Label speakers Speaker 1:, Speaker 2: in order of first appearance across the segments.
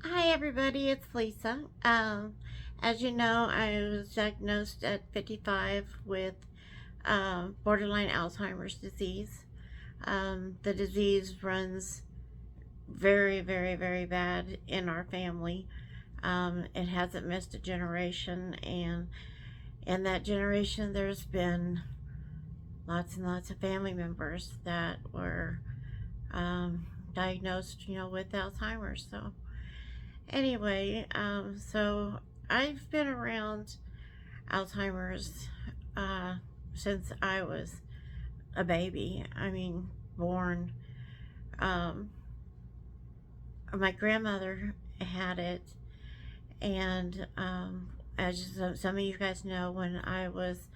Speaker 1: Hi everybody, it's Lisa. As you know, I was diagnosed at 55 with borderline Alzheimer's disease. The disease runs very, very, very bad in our family. It hasn't missed a generation, and in that generation, there's been lots and lots of family members that were diagnosed, with Alzheimer's. So I've been around Alzheimer's uh, since I was a baby. I mean, born. Um, my grandmother had it, and as some of you guys know, when I was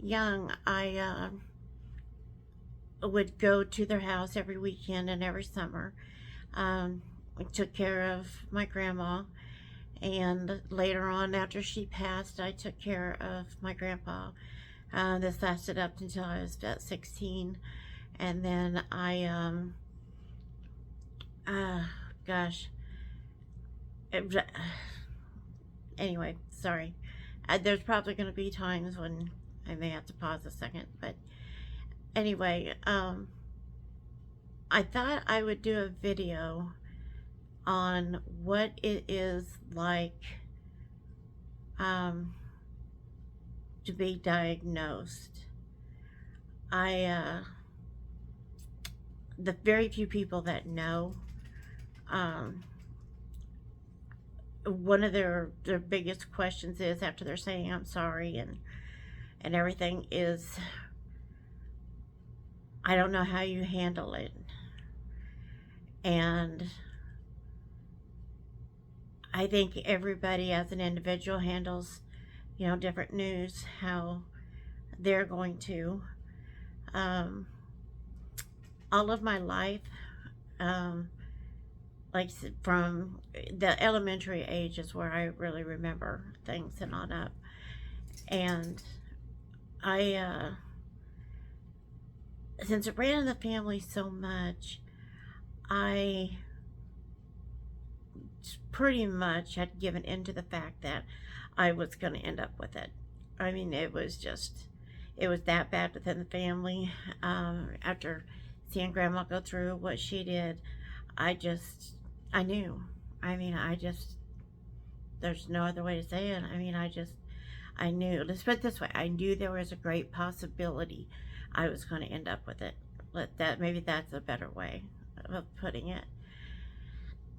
Speaker 1: young, I would go to their house every weekend and every summer. I took care of my grandma. And later on, after she passed, I took care of my grandpa. This lasted up until I was about 16. And then uh, gosh. Anyway, sorry. There's probably going to be times when I may have to pause a second. But anyway, I thought I would do a video on what it is like um, to be diagnosed. I the very few people that know, um, one of their biggest questions is, after they're saying I'm sorry and everything, is I don't know how you handle it. And I think everybody as an individual handles, different news, how they're going to. All of my life, um, like from the elementary age is where I really remember things and on up. And I, since it ran in the family so much, I pretty much had given into the fact that I was going to end up with it. I mean, it was that bad within the family. After seeing Grandma go through what she did, I knew. I mean, there's no other way to say it. I mean, I knew. Let's put it this way: I knew there was a great possibility I was going to end up with it. Maybe that's a better way of putting it.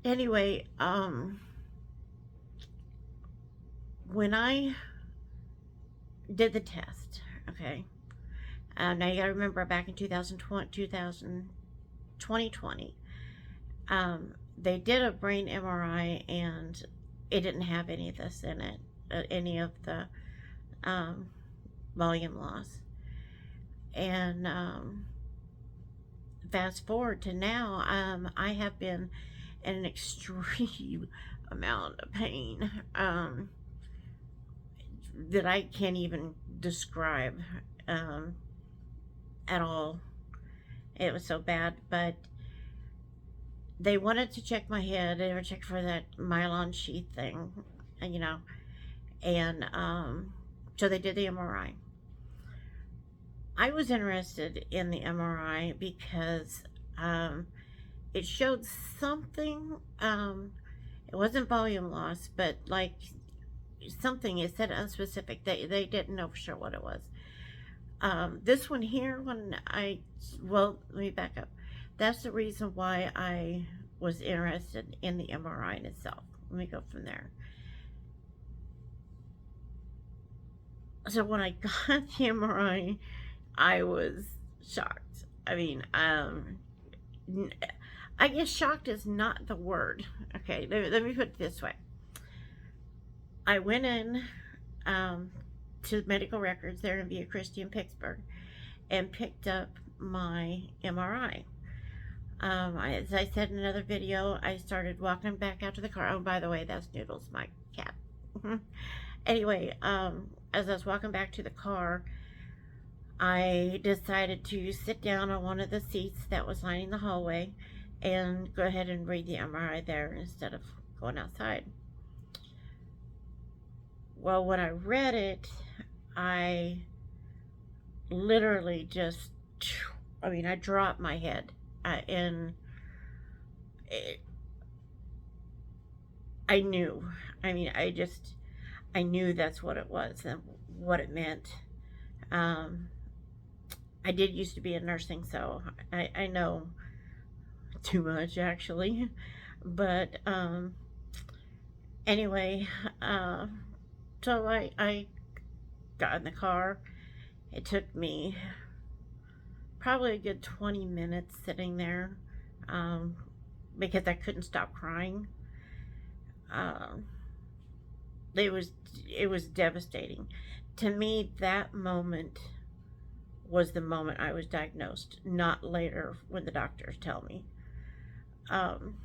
Speaker 1: Anyway, when I did the test, okay, now you gotta remember back in 2020, they did a brain MRI and it didn't have any of this in it, any of the um, volume loss. And fast forward to now, I have been in an extreme amount of pain that I can't even describe at all. It was so bad, but they wanted to check my head. They were checking for that myelin sheath thing, and so they did the MRI. I was interested in the MRI because it showed something. It wasn't volume loss, but like something. It said unspecific. They didn't know for sure what it was. This one here, let me back up. That's the reason why I was interested in the MRI in itself. Let me go from there. So when I got the MRI, I was shocked. I mean, I guess shocked is not the word. Okay, let me put it this way. I went in to medical records there in Via Christi in Pittsburgh and picked up my MRI. As I said in another video, I started walking back out to the car. Oh, by the way, that's Noodles, my cat. Anyway, as I was walking back to the car, I decided to sit down on one of the seats that was lining the hallway and go ahead and read the MRI there instead of going outside. Well, when I read it, I literally just, I mean, I dropped my head. And it, I knew. I mean, I knew that's what it was and what it meant. Um, I did used to be in nursing, so I know too much actually. But anyway, uh, so I got in the car. It took me probably a good 20 minutes sitting there um, because I couldn't stop crying. Um, it was it was devastating. To me, that moment was the moment I was diagnosed, not later when the doctors tell me. Um,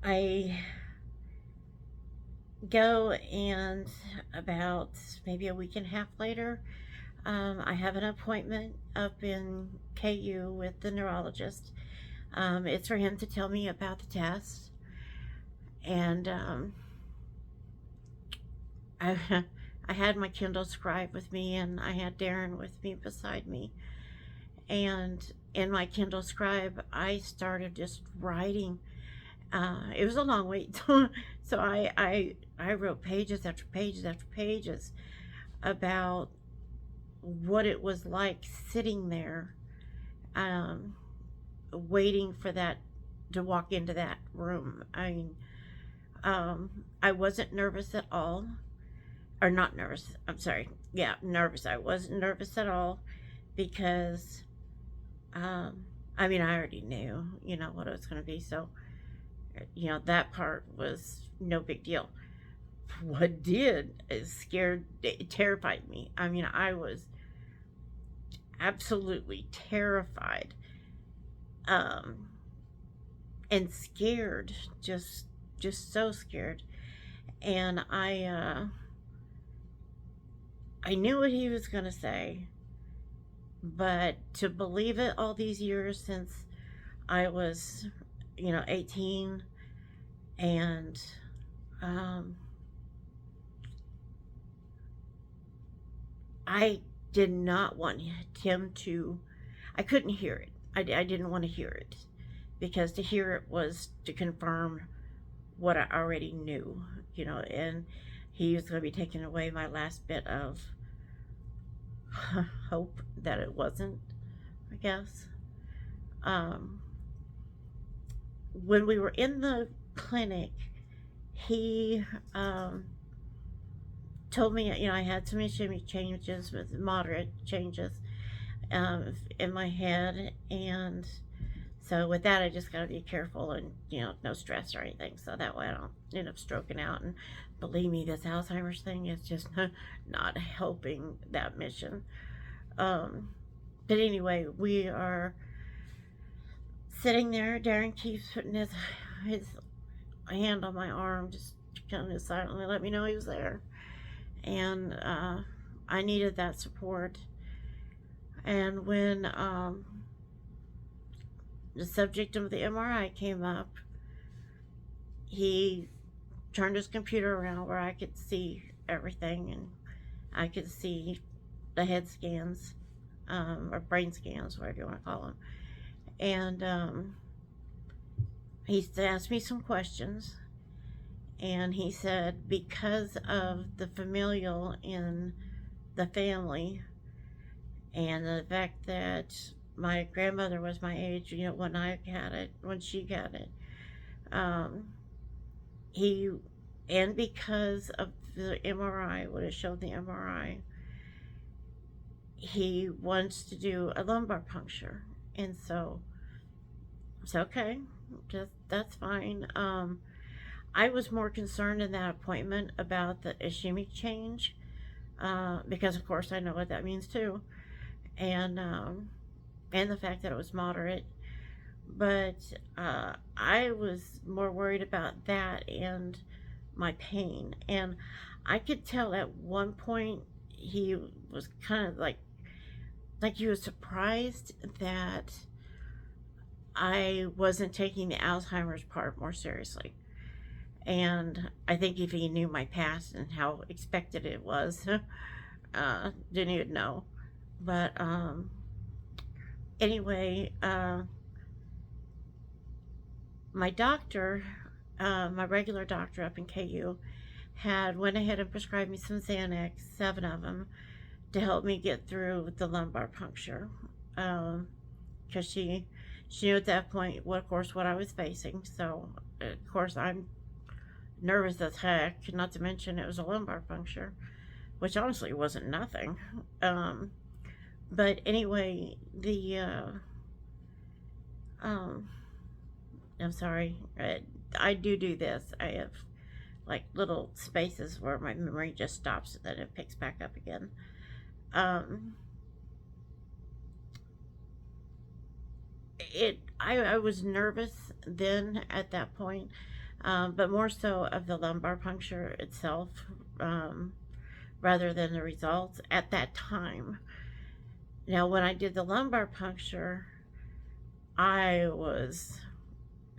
Speaker 1: I go and about maybe a week and a half later, I have an appointment up in KU with the neurologist. It's for him to tell me about the test. And I, I had my Kindle Scribe with me, and I had Darren with me beside me. And in my Kindle Scribe, I started just writing. It was a long wait, so I wrote pages after pages after pages about what it was like sitting there, um, waiting for that to walk into that room. I mean, I wasn't nervous at all, or not nervous. I'm sorry. Yeah, nervous. I wasn't nervous at all because, um, I mean, I already knew, what it was going to be. So, that part was no big deal. What did is it terrified me. I mean, I was absolutely terrified, um, and scared, just so scared. And I knew what he was gonna say, but to believe it all these years since I was, 18, and um, I did not want him to. I couldn't hear it. I didn't want to hear it because to hear it was to confirm what I already knew, and he was going to be taking away my last bit of hope that it wasn't, I guess. Um, when we were in the clinic, he told me, I had some ischemic changes with moderate changes in my head, and so with that, I just got to be careful and no stress or anything, so that way I don't end up stroking out. And believe me, this Alzheimer's thing is just not helping that mission. But anyway, we are sitting there. Darren keeps putting his hand on my arm, just kind of silently let me know he was there, and I needed that support. And when the subject of the MRI came up, he turned his computer around where I could see everything, and I could see the head scans, or brain scans, whatever you want to call them. And he asked me some questions, and he said because of the familial in the family and the fact that my grandmother was my age, when she got it, he, and because of the MRI, what it showed the MRI, he wants to do a lumbar puncture. And so it's okay, that's fine. I was more concerned in that appointment about the ischemic change, because of course I know what that means too, and the fact that it was moderate. But I was more worried about that and my pain. And I could tell at one point he was kind of like he was surprised that I wasn't taking the Alzheimer's part more seriously. And I think if he knew my past and how expected it was, didn't even know. But anyway, my doctor, my regular doctor up in KU, had went ahead and prescribed me some Xanax, 7 of them, to help me get through the lumbar puncture. Because she knew at that point, what of course, what I was facing. So of course I'm nervous as heck. Not to mention it was a lumbar puncture, which honestly wasn't nothing. But anyway, um, I'm sorry. I do this. I have like little spaces where my memory just stops and then it picks back up again. Um, I was nervous then at that point, but more so of the lumbar puncture itself, um, rather than the results at that time. Now, when I did the lumbar puncture, I was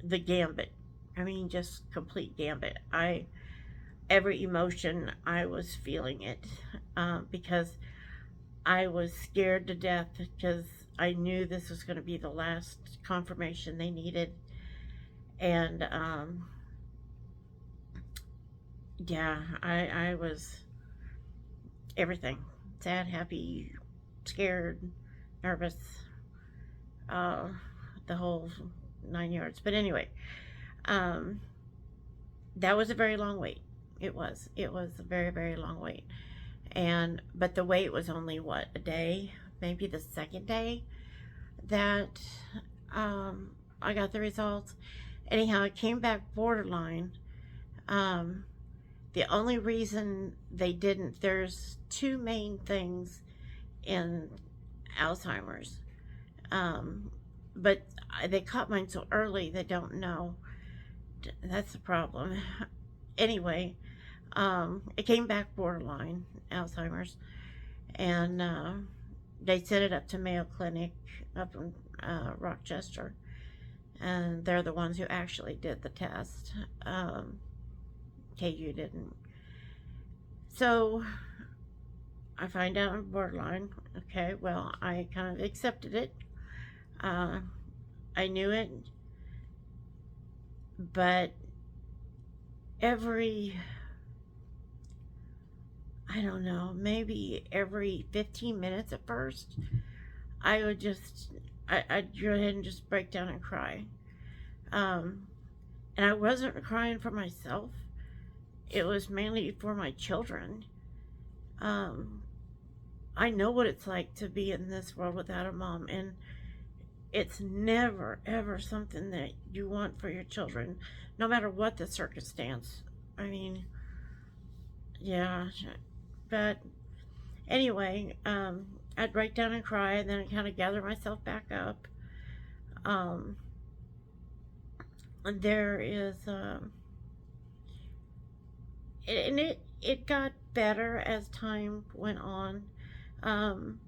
Speaker 1: the gambit. I mean, just complete gambit. Every emotion, I was feeling it, because I was scared to death because I knew this was going to be the last confirmation they needed. And yeah, I was everything: sad, happy, scared, nervous, uh, the whole 9 yards. But anyway, um, that was a very long wait. It was a very, very long wait. And but the wait was only what, a day, maybe the second day that I got the results. Anyhow, it came back borderline. Um, the only reason they didn't, there's two main things in Alzheimer's, um, but they caught mine so early they don't know. That's the problem. Anyway, it came back borderline Alzheimer's, and they sent it up to Mayo Clinic up in Rochester, and they're the ones who actually did the test. KU didn't. So I find out I'm borderline. Okay, well, I kind of accepted it. I knew it, but every, I don't know, maybe every 15 minutes at first, I would just, I'd go ahead and just break down and cry. Um, and I wasn't crying for myself, it was mainly for my children. Um, I know what it's like to be in this world without a mom, and it's never ever something that you want for your children, no matter what the circumstance. I mean, yeah, but anyway, I'd break down and cry, and then I'd kind of gather myself back up. Um, there is, and it got better as time went on. Um,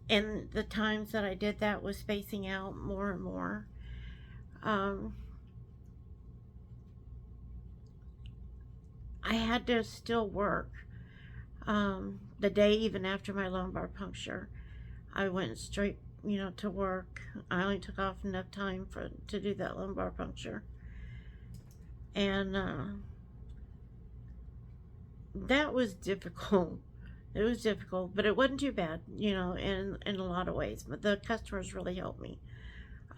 Speaker 1: and the times that I did that was spacing out more and more. Um, I had to still work. The day even after my lumbar puncture, I went straight, to work. I only took off enough time to do that lumbar puncture, and that was difficult. It was difficult, but it wasn't too bad, in a lot of ways. But the customers really helped me,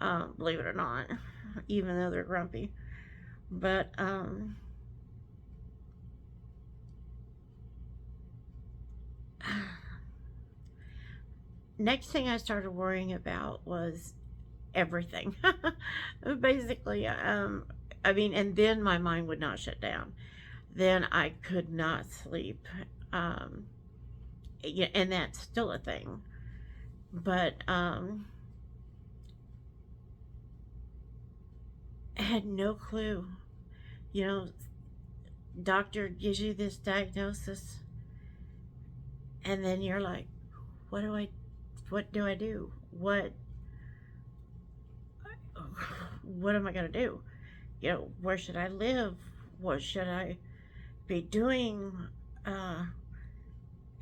Speaker 1: believe it or not, even though they're grumpy. But next thing I started worrying about was everything. Basically, I mean, and then my mind would not shut down. Then I could not sleep. Yeah, and that's still a thing. But I had no clue. You know, doctor gives you this diagnosis, and then you're like, what do I do? What what am I going to do? Where should I live? What should I be doing? Uh,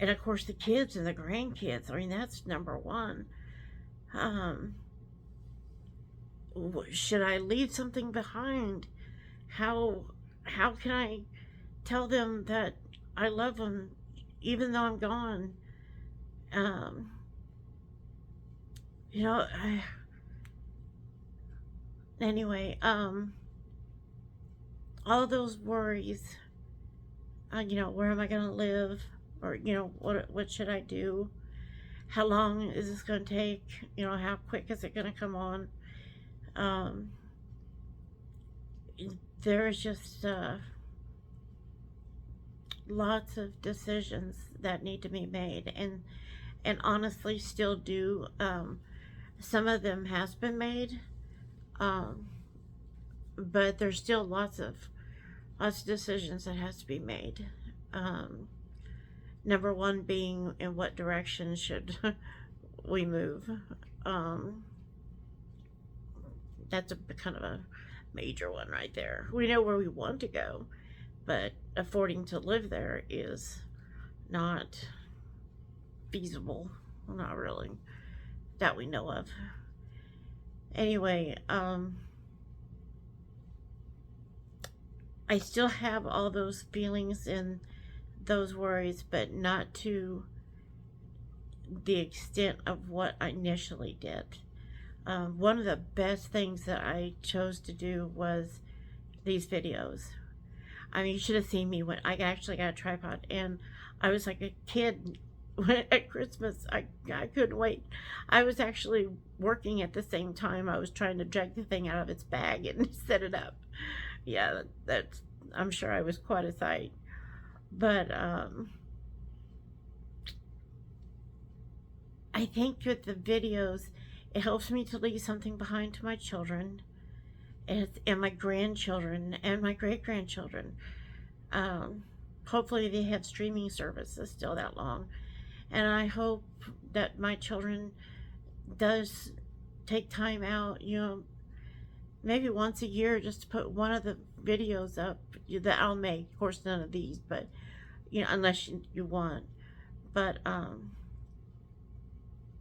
Speaker 1: and of course, the kids and the grandkids. I mean, that's number one. Um, should I leave something behind? How how can I tell them that I love them even though I'm gone? Um, you know, I, anyway, all those worries. Where am I going to live? Or what should I do? How long is this going to take? How quick is it going to come on? Um, there's just lots of decisions that need to be made, and honestly still do. Some of them has been made, um, but there's still lots of decisions that has to be made. Um, Number one being, in what direction should we move? Um, that's a kind of a major one right there. We know where we want to go, but affording to live there is not feasible. Not really, that we know of. Anyway, I still have all those feelings and those worries, but not to the extent of what I initially did. One of the best things that I chose to do was these videos. I mean, you should have seen me when I actually got a tripod, and I was like a kid at Christmas. I couldn't wait. I was actually working at the same time. I was trying to drag the thing out of its bag and set it up. Yeah, that's. I'm sure I was quite a sight. But I think with the videos, it helps me to leave something behind to my children and my grandchildren and my great grandchildren. Hopefully, they have streaming services still that long, and I hope that my children does take time out. Maybe once a year, just to put one of the videos up that I'll make. Of course, none of these, but unless you want. But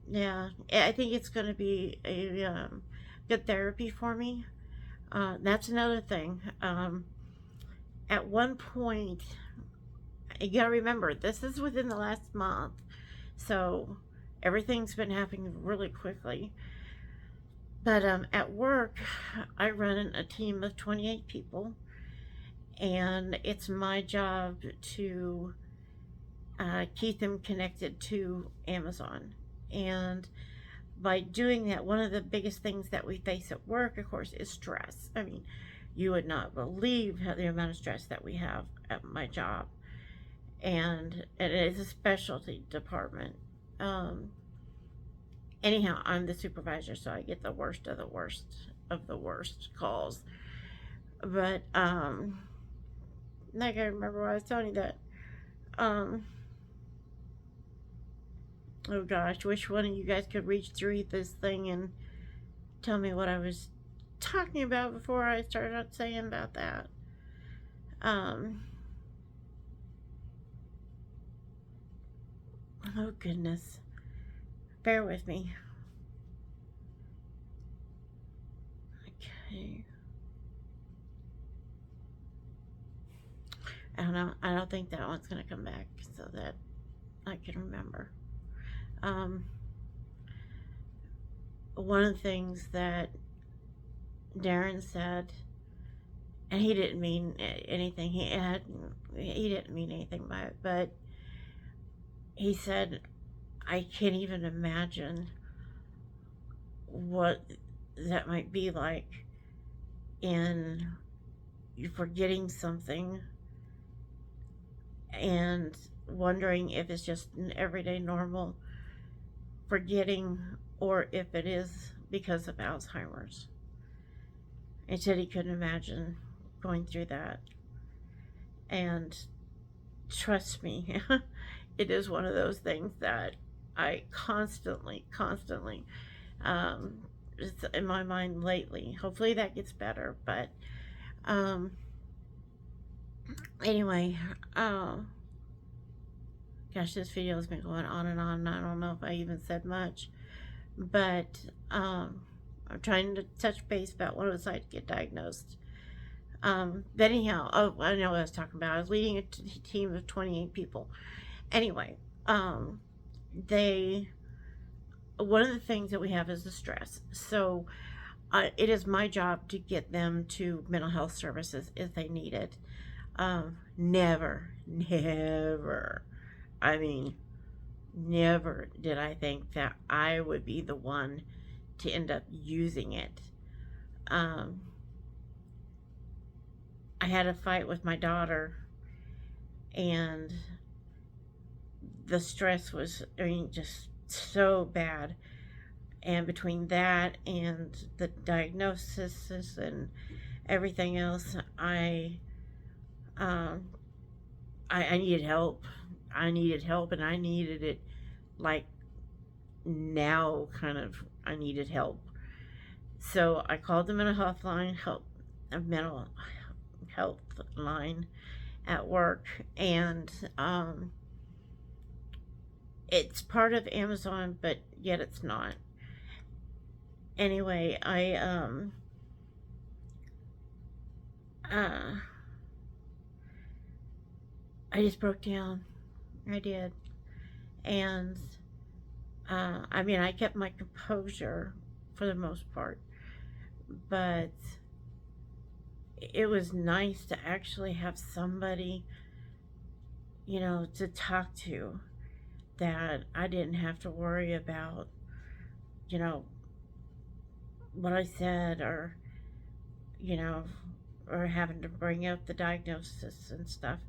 Speaker 1: yeah, I think it's going to be a good therapy for me. That's another thing. At one point, you got to remember, this is within the last month, so everything's been happening really quickly. But at work, I run a team of 28 people, and it's my job to keep them connected to Amazon. And by doing that, one of the biggest things that we face at work, of course, is stress. I mean, you would not believe the amount of stress that we have at my job. And it is a specialty department. Anyhow, I'm the supervisor, so I get the worst of the worst of the worst calls. But like, I remember what I was telling you that. Oh gosh, wish one of you guys could reach through this thing and tell me what I was talking about before I started out saying about that. Oh goodness. Bear with me. Okay. I don't know. I don't think that one's gonna come back so that I can remember. One of the things that Darren said, and he didn't mean anything. He didn't mean anything by it, but he said, I can't even imagine what that might be like in you forgetting something and wondering if it's just an everyday normal forgetting or if it is because of Alzheimer's. He said he couldn't imagine going through that. And trust me, it is one of those things that I constantly It's in my mind lately. Hopefully that gets better. But um, anyway, gosh, this video has been going on and on. And I don't know if I even said much, but I'm trying to touch base about what it was like to get diagnosed. But anyhow, oh, I know what I was talking about. I was leading a team of 28 people. Anyway, they one of the things that we have is the stress. So it is my job to get them to mental health services if they need it. Never, I mean, never did I think that I would be the one to end up using it. I had a fight with my daughter, and the stress was, I mean, just so bad. And between that and the diagnosis and everything else, I needed help. I needed help, and I needed it like now. Kind of, I needed help. So I called the mental health line, a mental health line at work, and it's part of Amazon, but yet it's not. Anyway, I just broke down. I did. And I mean, I kept my composure for the most part, but it was nice to actually have somebody, you know, to talk to, that I didn't have to worry about, you know, what I said, or, you know, or having to bring up the diagnosis and stuff.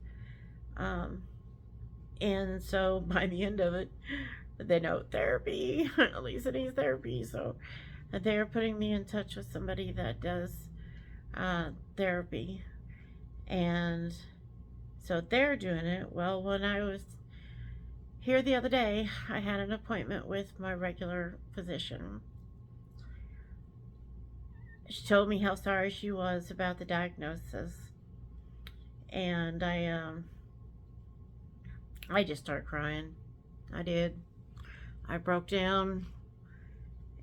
Speaker 1: And so by the end of it, they know therapy. Lisa needs therapy. So they're putting me in touch with somebody that does therapy. And so they're doing it. Well, when I was here the other day, I had an appointment with my regular physician. She told me how sorry she was about the diagnosis. And I just started crying. I did. I broke down,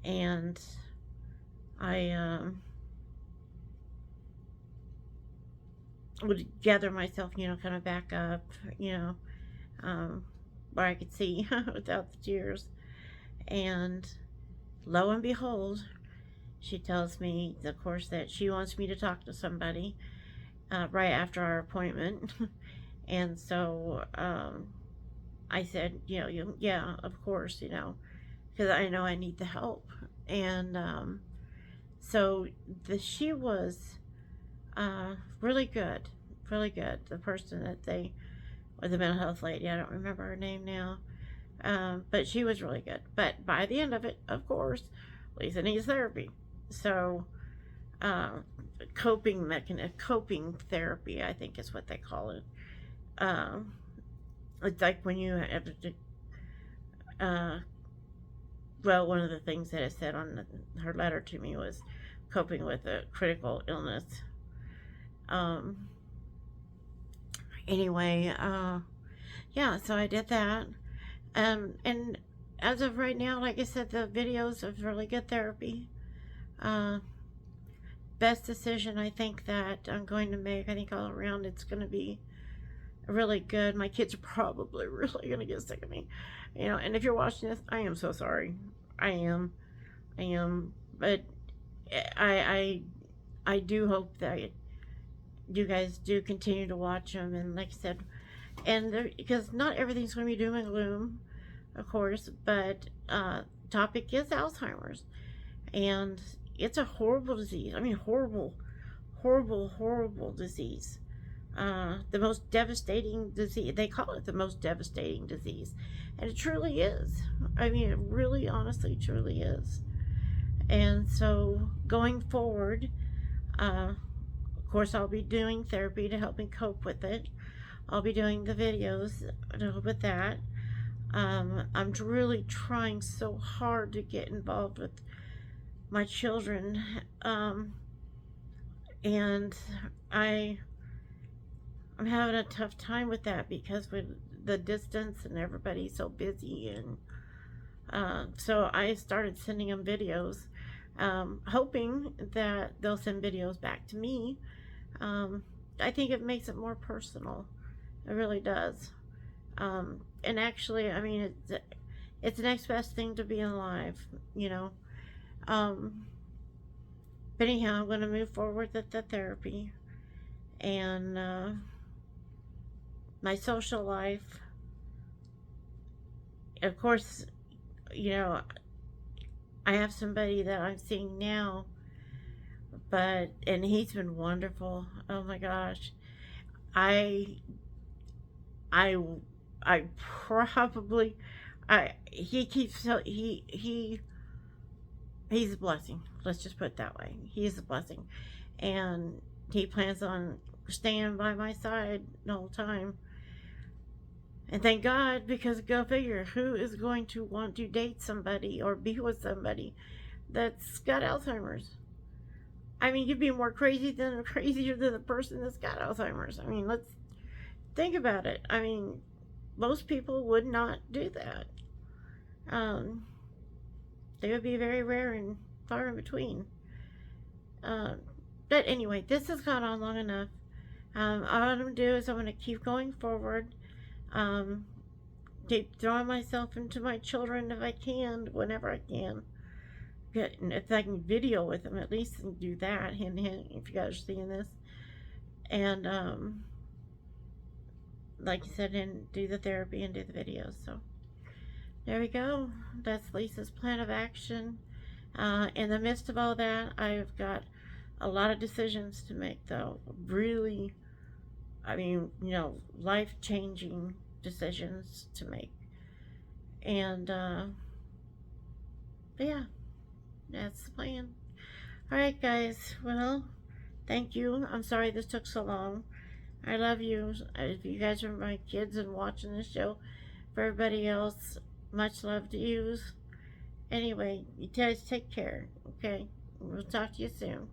Speaker 1: and I would gather myself, you know, kind of back up, you know, where I could see without the tears. And lo and behold, she tells me, of course, that she wants me to talk to somebody right after our appointment. And so I said, you know, yeah, of course, you know, because I know I need the help. And so she was really good, really good. The person that or the mental health lady, I don't remember her name now, but she was really good. But by the end of it, of course, Lisa needs therapy. So coping therapy, I think is what they call it. It's like when you have to, well, one of the things that it said on her letter to me was coping with a critical illness. Anyway, yeah, so I did that. And as of right now, like I said, the videos of really good therapy. Best decision I think that I'm going to make. I think all around it's going to be really good. My kids are probably really going to get sick of me, you know. And if you're watching this, I am so sorry. I am. But I do hope that you guys do continue to watch them. And like I said, because not everything's going to be doom and gloom, of course. But topic is Alzheimer's, and it's a horrible disease. I mean, horrible disease. The most devastating disease. They call it the most devastating disease. And it truly is. I mean, it really, honestly, truly is. And so, going forward, of course, I'll be doing therapy to help me cope with it. I'll be doing the videos to help with that. I'm really trying so hard to get involved with my children, and I I'm having a tough time with that because with the distance and everybody's so busy, and so I started sending them videos, hoping that they'll send videos back to me. um, I think it makes it more personal. It really does. And actually, I mean, it's the next best thing to being alive, you know. Um, but anyhow, I'm going to move forward with the therapy, and my social life. Of course, you know, I have somebody that I'm seeing now, and he's been wonderful. Oh my gosh, I, I, I probably, he keeps he's a blessing. Let's just put it that way. He's a blessing, and he plans on staying by my side the whole time. And thank God, because go figure, who is going to want to date somebody or be with somebody that's got Alzheimer's? I mean, you'd be more crazier than the person that's got Alzheimer's. I mean, let's think about it. I mean, most people would not do that. Um, they would be very rare and far in between. Um, but anyway, this has gone on long enough. All I'm going to do is I'm going to keep going forward. Um, keep throwing myself into my children if I can, whenever I can. If I can video with them, at least do that. Hint, hint, if you guys are seeing this. And, like I said, and do the therapy and do the videos. So, there we go. That's Lisa's plan of action. In the midst of all that, I've got a lot of decisions to make, though. Really, I mean, life changing decisions to make. And, but yeah, that's the plan. Alright, guys. Well, thank you. I'm sorry this took so long. I love you. If you guys are my kids and watching this show, for everybody else, much love to you. Anyway, you guys take care, okay? We'll talk to you soon.